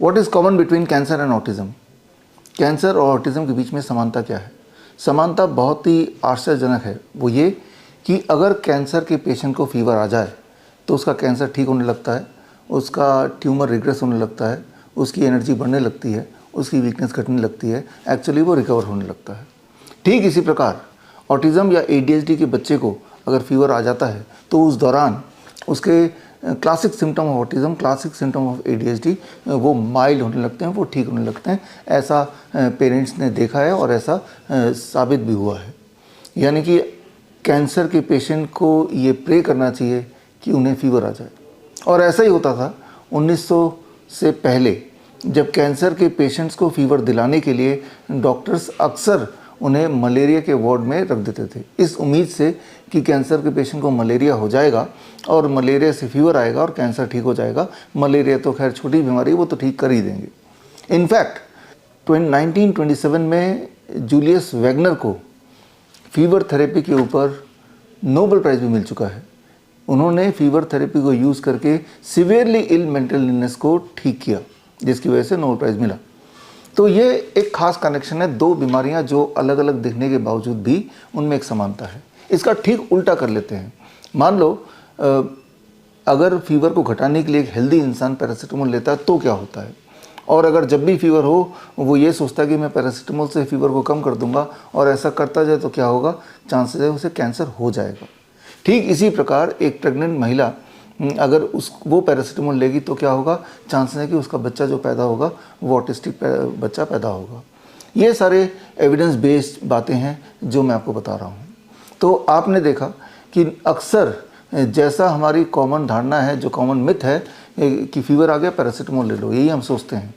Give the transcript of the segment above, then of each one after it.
What is common between cancer and autism? Cancer और autism के बीच में समानता क्या है? समानता बहुत ही आश्चर्यजनक है। वो ये कि अगर कैंसर के पेशेंट को फीवर आ जाए तो उसका कैंसर ठीक होने लगता है, उसका ट्यूमर रिग्रेस होने लगता है, उसकी एनर्जी बढ़ने लगती है, उसकी वीकनेस घटने लगती है, एक्चुअली वो रिकवर होने लगता है। ठीक इसी प्रकार ऑटिज़म या ADHD के बच्चे को अगर फीवर आ जाता है तो उस दौरान उसके classic symptom of autism, classic symptom of ADHD वो माइल्ड होने लगते हैं, वो ठीक होने लगते हैं। ऐसा पेरेंट्स ने देखा है और ऐसा साबित भी हुआ है। यानी कि कैंसर के पेशेंट को ये प्रे करना चाहिए कि उन्हें फीवर आ जाए। और ऐसा ही होता था 1900 से पहले, जब कैंसर के पेशेंट्स को फीवर दिलाने के लिए डॉक्टर्स अक्सर उन्हें मलेरिया के वार्ड में रख देते थे, इस उम्मीद से कि कैंसर के पेशेंट को मलेरिया हो जाएगा और मलेरिया से फीवर आएगा और कैंसर ठीक हो जाएगा। मलेरिया तो खैर छोटी बीमारी है, वो तो ठीक कर ही देंगे। इनफैक्ट 1927 में जूलियस वैगनर को फीवर थेरेपी के ऊपर नोबेल प्राइज़ भी मिल चुका है। उन्होंने फीवर थेरेपी को यूज़ करके सीवियरली इल मेंटल इलनेस को ठीक किया, जिसकी वजह से नोबेल प्राइज़ मिला। तो ये एक खास कनेक्शन है, दो बीमारियां जो अलग अलग दिखने के बावजूद भी उनमें एक समानता है। इसका ठीक उल्टा कर लेते हैं। मान लो अगर फीवर को घटाने के लिए एक हेल्दी इंसान पैरासीटामोल लेता है तो क्या होता है, और अगर जब भी फीवर हो वो ये सोचता है कि मैं पैरासीटामोल से फीवर को कम कर दूंगा और ऐसा करता जाए तो क्या होगा, चांसेस है उसे कैंसर हो जाएगा। ठीक इसी प्रकार एक प्रेग्नेंट महिला अगर वो पैरासीटामोल लेगी तो क्या होगा, चांसेस है कि उसका बच्चा जो पैदा होगा वो ऑटिस्टिक बच्चा पैदा होगा। ये सारे एविडेंस बेस्ड बातें हैं जो मैं आपको बता रहा हूँ। तो आपने देखा कि अक्सर जैसा हमारी कॉमन धारणा है, जो कॉमन मिथ है कि फीवर आ गया पैरासीटामोल ले लो, यही हम सोचते हैं,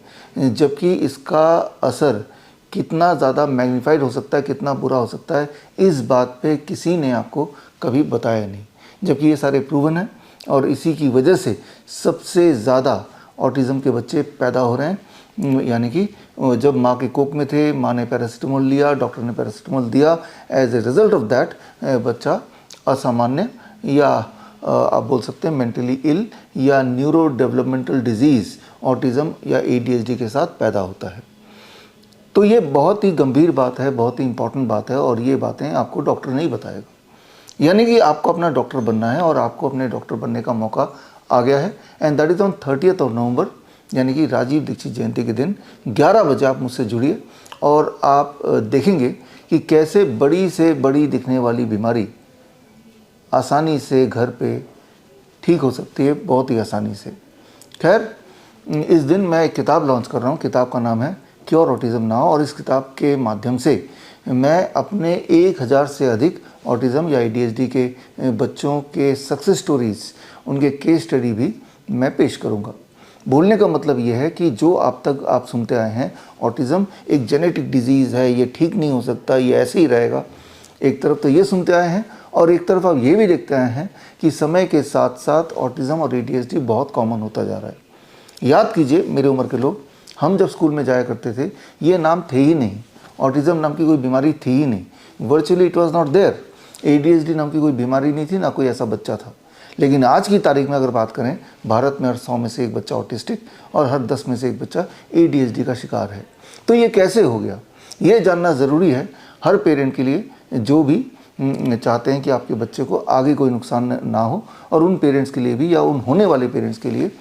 जबकि इसका असर कितना ज़्यादा मैग्नीफाइड हो सकता है, कितना बुरा हो सकता है, इस बात पे किसी ने आपको कभी बताया नहीं। जबकि ये सारे प्रूवन है और इसी की वजह से सबसे ज़्यादा ऑटिज़म के बच्चे पैदा हो रहे हैं। यानी कि जब माँ के कोख में थे, माँ ने पैरासीटामोल लिया, डॉक्टर ने पैरासीटामोल दिया, as a result of that बच्चा असामान्य या आप बोल सकते हैं मेंटली इल या न्यूरो डेवलपमेंटल डिजीज़ ऑटिज़म या ADHD के साथ पैदा होता है। तो ये बहुत ही गंभीर बात है, बहुत ही इंपॉर्टेंट बात है, और ये बातें आपको डॉक्टर नहीं बताएगा। यानी कि आपको अपना डॉक्टर बनना है और आपको अपने डॉक्टर बनने का मौका आ गया है। And that is on 30th of November, यानी कि राजीव दीक्षित जयंती के दिन 11 बजे आप मुझसे जुड़िए और आप देखेंगे कि कैसे बड़ी से बड़ी दिखने वाली बीमारी आसानी से घर पे ठीक हो सकती है, बहुत ही आसानी से। खैर, इस दिन मैं एक किताब लॉन्च कर रहा हूँ। किताब का नाम है क्योर ऑटिज़म नाउ, और इस किताब के माध्यम से मैं अपने 1000 से अधिक ऑटिज़म या ADHD के बच्चों के सक्सेस स्टोरीज़, उनके केस स्टडी भी मैं पेश करूँगा। बोलने का मतलब ये है कि जो अब तक आप सुनते आए हैं, ऑटिज़म एक जेनेटिक डिजीज़ है, ये ठीक नहीं हो सकता, ये ऐसे ही रहेगा, एक तरफ तो ये सुनते आए हैं और एक तरफ आप ये भी देखते आए हैं कि समय के साथ साथ ऑटिज़म और ADHD बहुत कॉमन होता जा रहा है। याद कीजिए मेरी उम्र के लोग, हम जब स्कूल में जाया करते थे ये नाम थे ही नहीं, ऑटिज़म नाम की कोई बीमारी थी ही नहीं, virtually it was not there. ADHD नाम की कोई बीमारी नहीं थी, ना कोई ऐसा बच्चा था। लेकिन आज की तारीख में अगर बात करें, भारत में हर 100 में से एक बच्चा ऑटिस्टिक और हर 10 में से एक बच्चा ADHD का शिकार है। तो ये कैसे हो गया, ये जानना ज़रूरी है हर पेरेंट के लिए जो भी चाहते हैं कि आपके बच्चे को आगे कोई नुकसान ना हो, और उन पेरेंट्स के लिए भी या उन होने वाले पेरेंट्स के लिए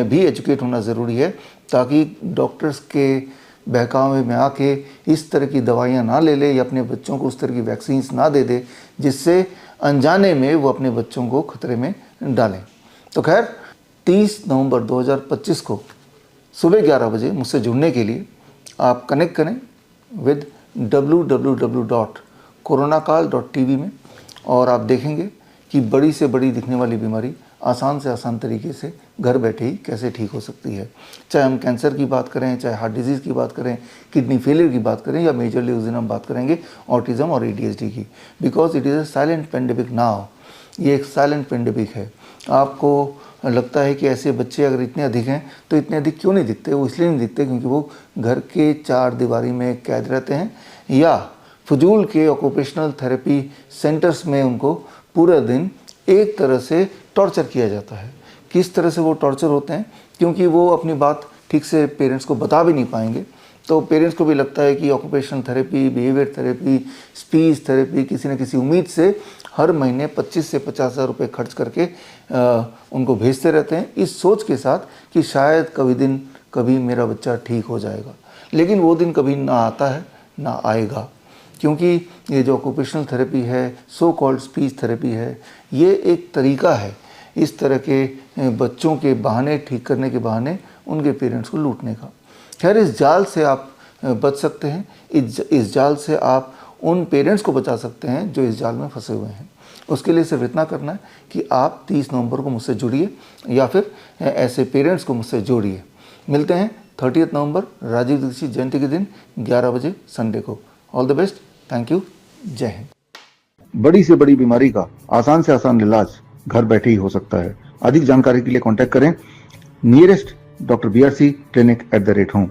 भी एजुकेट होना ज़रूरी है, ताकि डॉक्टर्स के बहकावे में आके इस तरह की दवाइयाँ ना ले ले या अपने बच्चों को उस तरह की वैक्सीन्स ना दे दे जिससे अनजाने में वो अपने बच्चों को खतरे में डालें। तो खैर, 30 नवंबर 2025 को सुबह 11 बजे मुझसे जुड़ने के लिए आप कनेक्ट करें विद www.coronakal.tv में, और आप देखेंगे कि बड़ी से बड़ी दिखने वाली बीमारी आसान से आसान तरीके से घर बैठे ही कैसे ठीक हो सकती है। चाहे हम कैंसर की बात करें, चाहे हार्ट डिजीज़ की बात करें, किडनी फेलियर की बात करें, या मेजरली उस दिन हम बात करेंगे ऑटिज़म और ADHD की, because it is a silent pandemic now. ये एक साइलेंट पेंडेमिक है। आपको लगता है कि ऐसे बच्चे अगर इतने अधिक हैं तो इतने अधिक क्यों नहीं दिखते? वो इसलिए नहीं दिखते क्योंकि वो घर के 4 दीवारी में कैद रहते हैं, या फजूल के ऑक्यूपेशनल थेरेपी सेंटर्स में उनको पूरा दिन एक तरह से टॉर्चर किया जाता है। किस तरह से वो टॉर्चर होते हैं? क्योंकि वो अपनी बात ठीक से पेरेंट्स को बता भी नहीं पाएंगे, तो पेरेंट्स को भी लगता है कि occupational therapy, behaviour therapy, speech therapy, किसी न किसी उम्मीद से हर महीने 25 से 50,000 रुपये खर्च करके उनको भेजते रहते हैं, इस सोच के साथ कि शायद कभी मेरा बच्चा ठीक हो जाएगा। लेकिन वो दिन कभी ना आता है ना आएगा, क्योंकि ये जो ऑक्यूपेशनल थेरेपी है, सो कॉल्ड स्पीच थेरेपी है, ये एक तरीका है इस तरह के बच्चों के बहाने ठीक करने के बहाने उनके पेरेंट्स को लूटने का। खैर, इस जाल से आप बच सकते हैं, इस जाल से आप उन पेरेंट्स को बचा सकते हैं जो इस जाल में फंसे हुए हैं। उसके लिए सिर्फ इतना करना है कि आप 30 नवंबर को मुझसे जुड़िए या फिर ऐसे पेरेंट्स को मुझसे जोड़िए। मिलते हैं 30 नवंबर राजीव दीक्षित जयंती के दिन 11 बजे संडे को। All the best, thank you, जय हिंद। बड़ी से बड़ी बीमारी का आसान से आसान इलाज घर बैठे ही हो सकता है। अधिक जानकारी के लिए कॉन्टैक्ट करें nearest doctor BRC clinic @home।